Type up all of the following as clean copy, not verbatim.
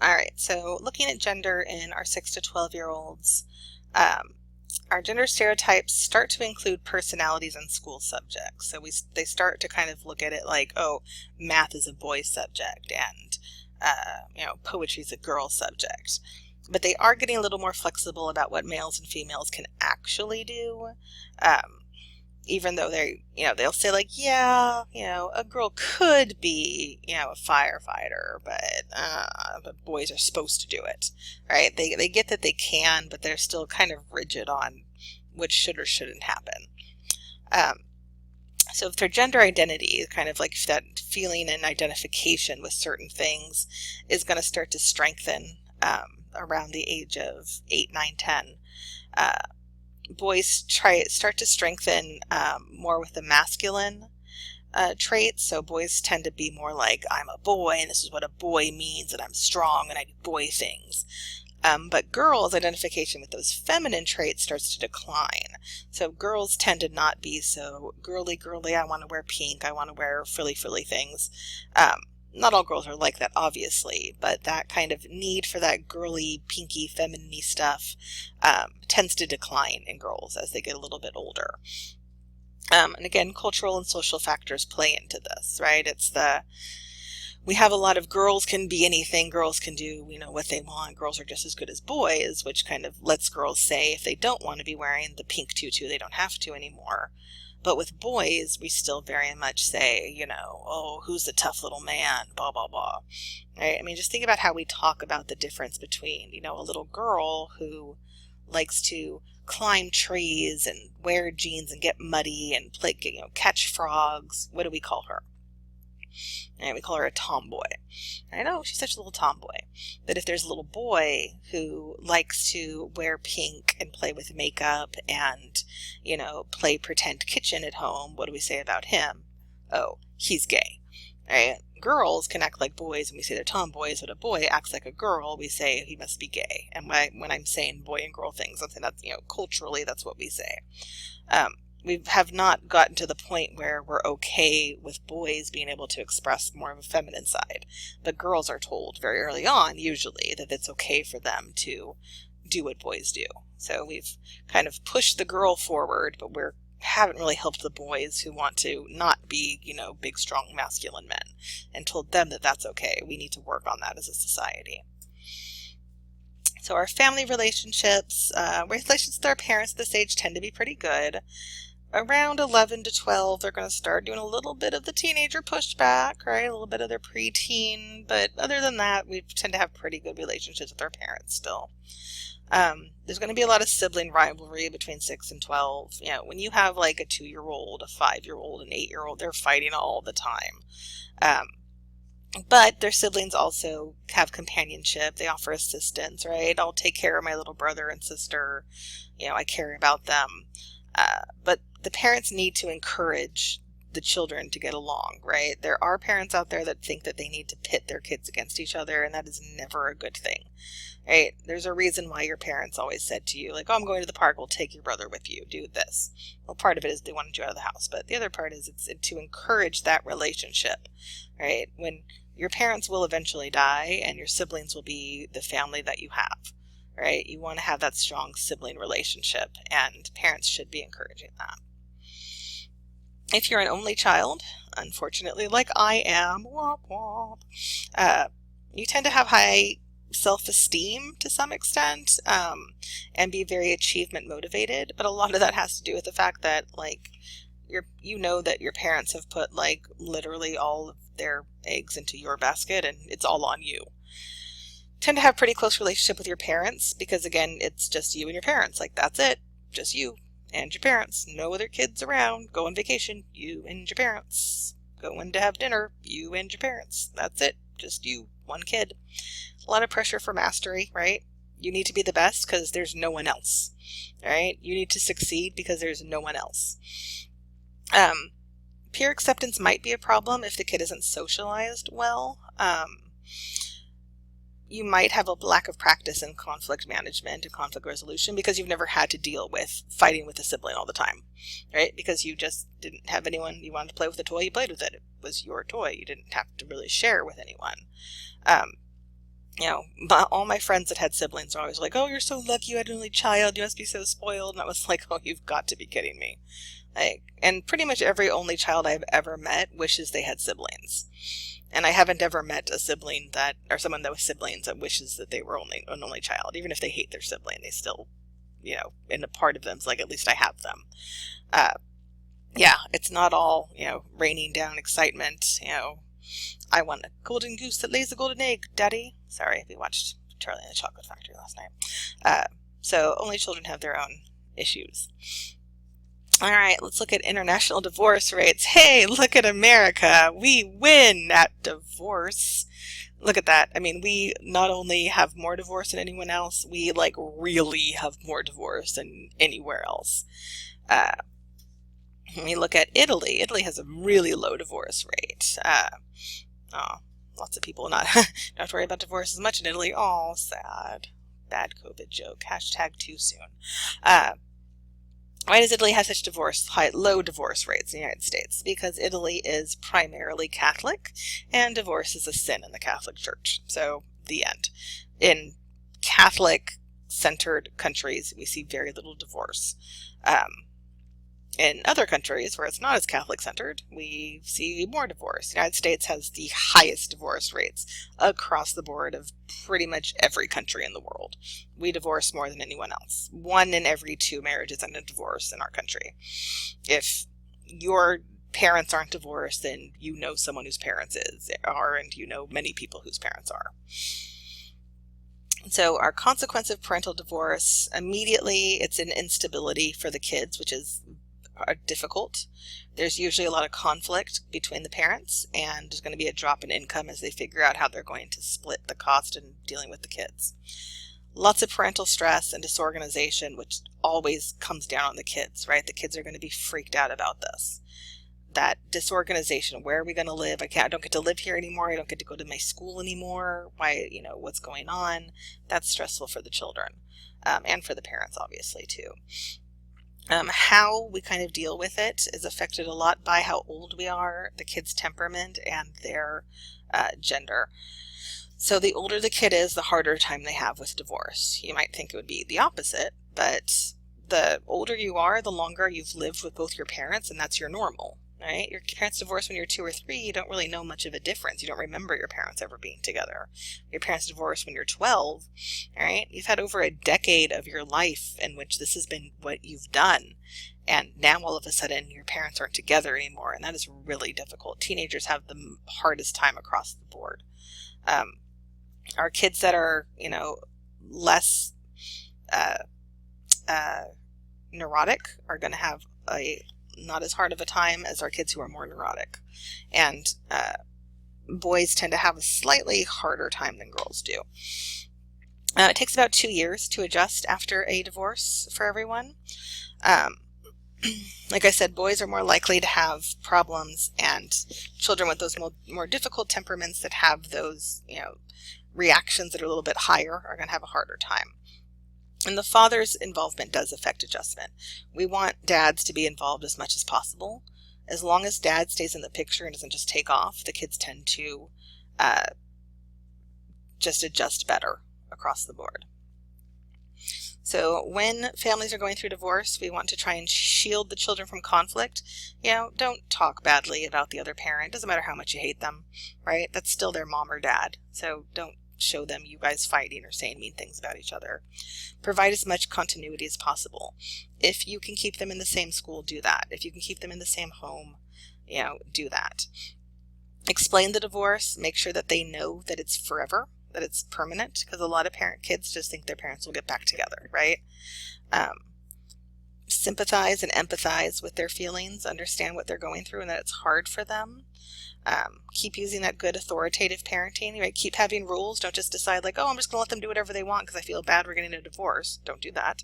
All right, so looking at gender in our 6 to 12-year-olds, um, our gender stereotypes start to include personalities and school subjects. So they start to kind of look at it like, oh, math is a boy subject and poetry is a girl subject. But they are getting a little more flexible about what males and females can actually do. Um, Even though they'll say like, yeah, a girl could be, a firefighter, but boys are supposed to do it, right? They get that they can, but they're still kind of rigid on what should or shouldn't happen. So if their gender identity, kind of like that feeling and identification with certain things, is going to start to strengthen around the age of 8, 9, 10. Boys start to strengthen more with the masculine traits. So boys tend to be more like, I'm a boy and this is what a boy means and I'm strong and I do boy things. But girls' identification with those feminine traits starts to decline. So girls tend to not be so girly, I want to wear pink, I want to wear frilly things. Not all girls are like that, obviously, but that kind of need for that girly, pinky, feminine stuff tends to decline in girls as they get a little bit older. And again, cultural and social factors play into this, right? We have a lot of girls can be anything, girls can do, what they want, girls are just as good as boys, which kind of lets girls say if they don't want to be wearing the pink tutu, they don't have to anymore. But with boys, we still very much say, oh, who's the tough little man, blah, blah, blah. Right? I mean, just think about how we talk about the difference between, a little girl who likes to climb trees and wear jeans and get muddy and play, catch frogs. What do we call her? And we call her a tomboy. I know, she's such a little tomboy. But if there's a little boy who likes to wear pink and play with makeup and, play pretend kitchen at home, what do we say about him? Oh, he's gay. Right? Girls can act like boys and we say they're tomboys, but a boy acts like a girl, we say he must be gay. And when I'm saying boy and girl things, I'm saying that's, culturally, that's what we say. We have not gotten to the point where we're okay with boys being able to express more of a feminine side. But girls are told very early on, usually, that it's okay for them to do what boys do. So we've kind of pushed the girl forward, but we haven't really helped the boys who want to not be, big, strong, masculine men, and told them that that's okay. We need to work on that as a society. So our family relationships, relations with our parents at this age tend to be pretty good. Around 11 to 12, they're going to start doing a little bit of the teenager pushback, right? A little bit of their preteen. But other than that, we tend to have pretty good relationships with our parents still. There's going to be a lot of sibling rivalry between 6 and 12. When you have like a 2-year-old, a 5-year-old, an 8-year-old, they're fighting all the time. But their siblings also have companionship. They offer assistance, right? I'll take care of my little brother and sister. I care about them. But the parents need to encourage the children to get along, right? There are parents out there that think that they need to pit their kids against each other, and that is never a good thing, right? There's a reason why your parents always said to you, like, oh, I'm going to the park, we'll take your brother with you, do this. Well, part of it is they wanted you out of the house, but the other part is it's to encourage that relationship, right? When your parents will eventually die, and your siblings will be the family that you have. Right? You want to have that strong sibling relationship, and parents should be encouraging that. If you're an only child, unfortunately, like I am, womp womp, you tend to have high self-esteem to some extent, and be very achievement motivated. But a lot of that has to do with the fact that, like, that your parents have put, like, literally all of their eggs into your basket, and it's all on you. Tend to have pretty close relationship with your parents because, again, it's just you and your parents. Like, that's it. Just you and your parents. No other kids around. Go on vacation. You and your parents. Going to have dinner. You and your parents. That's it. Just you. One kid. A lot of pressure for mastery, right? You need to be the best because there's no one else. Right? You need to succeed because there's no one else. Peer acceptance might be a problem if the kid isn't socialized well. You might have a lack of practice in conflict management and conflict resolution because you've never had to deal with fighting with a sibling all the time, right? Because you just didn't have anyone. You wanted to play with a toy, you played with it. It was your toy. You didn't have to really share with anyone. All my friends that had siblings are always like, oh, you're so lucky you had an only child, you must be so spoiled. And I was like, oh, you've got to be kidding me. And pretty much every only child I've ever met wishes they had siblings. And I haven't ever met a sibling or someone that was siblings that wishes that they were an only child. Even if they hate their sibling, they still, in a part of them, it's like, at least I have them. Yeah, it's not all, raining down excitement, I want a golden goose that lays a golden egg, Daddy. Sorry, we watched Charlie and the Chocolate Factory last night. So only children have their own issues. All right, let's look at international divorce rates. Hey, look at America. We win at divorce. Look at that. I mean, we not only have more divorce than anyone else, we really have more divorce than anywhere else. When we look at Italy, Italy has a really low divorce rate. Lots of people don't have to worry about divorce as much in Italy. Oh, sad. Bad COVID joke. Hashtag too soon. Why does Italy have such low divorce rates in the United States? Because Italy is primarily Catholic, and divorce is a sin in the Catholic Church. So, the end. In Catholic-centered countries, we see very little divorce. In other countries where it's not as Catholic-centered, we see more divorce. The United States has the highest divorce rates across the board of pretty much every country in the world. We divorce more than anyone else. 1 in every 2 marriages end in divorce in our country. If your parents aren't divorced, then you know someone whose parents are, and you know many people whose parents are. So our consequence of parental divorce, immediately it's an instability for the kids, which is difficult. There's usually a lot of conflict between the parents, and there's going to be a drop in income as they figure out how they're going to split the cost in dealing with the kids. Lots of parental stress and disorganization, which always comes down on the kids, right? The kids are going to be freaked out about this. That disorganization, where are we going to live? I don't get to live here anymore. I don't get to go to my school anymore. Why, what's going on? That's stressful for the children, and for the parents, obviously, too. How we kind of deal with it is affected a lot by how old we are, the kid's temperament, and their gender. So the older the kid is, the harder time they have with divorce. You might think it would be the opposite, but the older you are, the longer you've lived with both your parents, and that's your normal, right? Your parents divorce when you're 2 or 3, you don't really know much of a difference. You don't remember your parents ever being together. Your parents divorce when you're 12, right? You've had over a decade of your life in which this has been what you've done. And now all of a sudden your parents aren't together anymore, and that is really difficult. Teenagers have the hardest time across the board. Our kids that are, less neurotic are going to have not as hard of a time as our kids who are more neurotic. And boys tend to have a slightly harder time than girls do. It takes about 2 years to adjust after a divorce for everyone. Like I said, boys are more likely to have problems, and children with those more difficult temperaments that have those, reactions that are a little bit higher are going to have a harder time. And the father's involvement does affect adjustment. We want dads to be involved as much as possible. As long as dad stays in the picture and doesn't just take off, the kids tend to just adjust better across the board. So when families are going through divorce, we want to try and shield the children from conflict. Don't talk badly about the other parent. Doesn't matter how much you hate them, right? That's still their mom or dad. So don't show them you guys fighting or saying mean things about each other. Provide as much continuity as possible. If you can keep them in the same school, do that. If you can keep them in the same home, do that. Explain the divorce. Make sure that they know that it's forever, that it's permanent, because a lot of kids just think their parents will get back together, right? Sympathize and empathize with their feelings, understand what they're going through and that it's hard for them. Keep using that good authoritative parenting, right? Keep having rules. Don't just decide I'm just going to let them do whatever they want because I feel bad we're getting a divorce. Don't do that.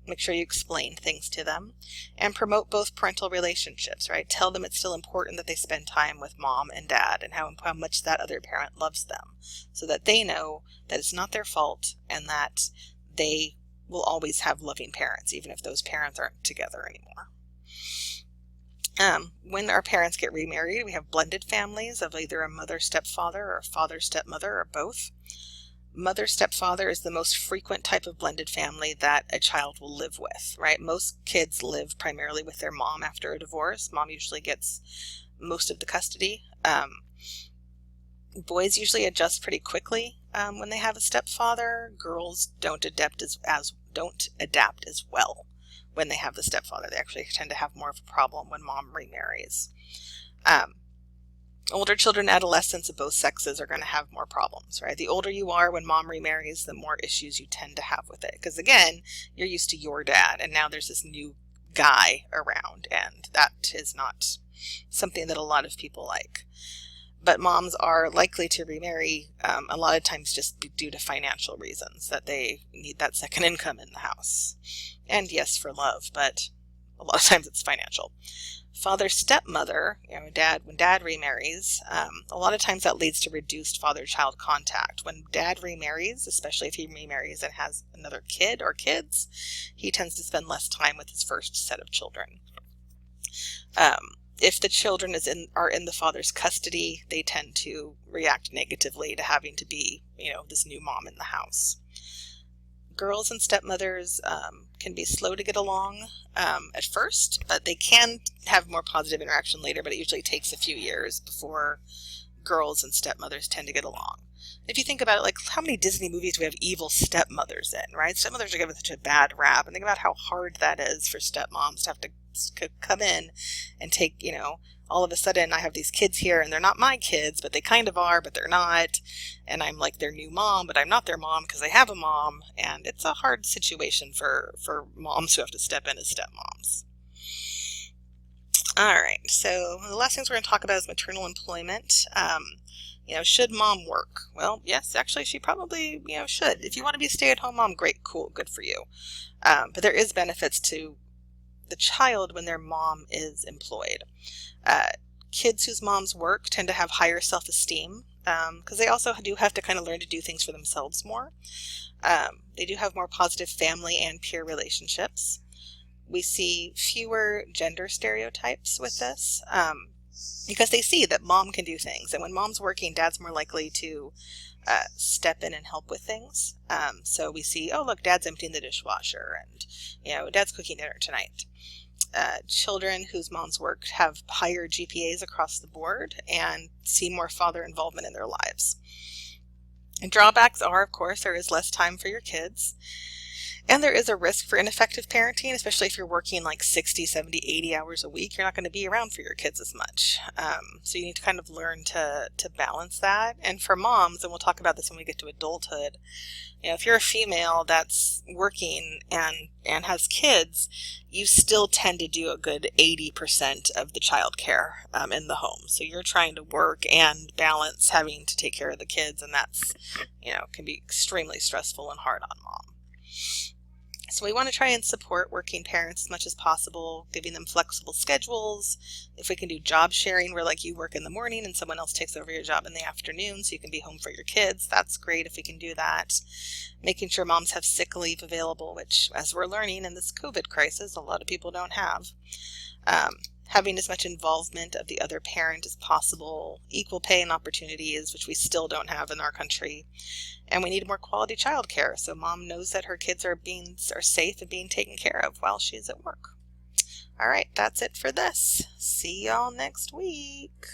Make sure you explain things to them, and promote both parental relationships, right? Tell them it's still important that they spend time with mom and dad, and how much that other parent loves them, so that they know that it's not their fault and that they will always have loving parents, even if those parents aren't together anymore. When our parents get remarried, we have blended families of either a mother-stepfather or a father-stepmother or both. Mother stepfather is the most frequent type of blended family that a child will live with, right? Most kids live primarily with their mom after a divorce. Mom usually gets most of the custody. Boys usually adjust pretty quickly when they have a stepfather. Girls don't adapt as well when they have the stepfather. They actually tend to have more of a problem when mom remarries. Older children, adolescents of both sexes are going to have more problems, right? The older you are when mom remarries, the more issues you tend to have with it. Because again, you're used to your dad, and now there's this new guy around, and that is not something that a lot of people like. But moms are likely to remarry a lot of times just due to financial reasons, that they need that second income in the house. And yes, for love, but a lot of times it's financial. Father stepmother, when dad remarries, a lot of times that leads to reduced father-child contact. When dad remarries, especially if he remarries and has another kid or kids, he tends to spend less time with his first set of children. If the children are in the father's custody, they tend to react negatively to having to be, this new mom in the house. Girls and stepmothers can be slow to get along at first, but they can have more positive interaction later, but it usually takes a few years before girls and stepmothers tend to get along. If you think about it, like how many Disney movies do we have evil stepmothers in, right? Stepmothers are given such a bad rap, and think about how hard that is for stepmoms to have to come in and take, all of a sudden I have these kids here and they're not my kids, but they kind of are, but they're not. And I'm like their new mom, but I'm not their mom because they have a mom. And it's a hard situation for moms who have to step in as stepmoms. All right, so the last things we're going to talk about is maternal employment. Should mom work? Well, yes, actually she probably, should. If you want to be a stay-at-home mom, great, cool, good for you. But there is benefits to the child when their mom is employed. Kids whose moms work tend to have higher self-esteem because they also do have to kind of learn to do things for themselves more. They do have more positive family and peer relationships. We see fewer gender stereotypes with this because they see that mom can do things. And when mom's working, dad's more likely to step in and help with things. So we see, oh, look, dad's emptying the dishwasher and, dad's cooking dinner tonight. Children whose moms work have higher GPAs across the board and see more father involvement in their lives. And drawbacks are, of course, there is less time for your kids. And there is a risk for ineffective parenting, especially if you're working like 60, 70, 80 hours a week. You're not going to be around for your kids as much. So you need to kind of learn to balance that. And for moms, and we'll talk about this when we get to adulthood, if you're a female that's working and has kids, you still tend to do a good 80% of the child care in the home. So you're trying to work and balance having to take care of the kids, and that's, can be extremely stressful and hard on mom. So we want to try and support working parents as much as possible, giving them flexible schedules. If we can do job sharing where like you work in the morning and someone else takes over your job in the afternoon so you can be home for your kids, that's great if we can do that. Making sure moms have sick leave available, which as we're learning in this COVID crisis, a lot of people don't have. Having as much involvement of the other parent as possible, equal pay and opportunities, which we still don't have in our country. And we need more quality childcare so mom knows that her kids are safe and being taken care of while she's at work. All right, that's it for this. See y'all next week.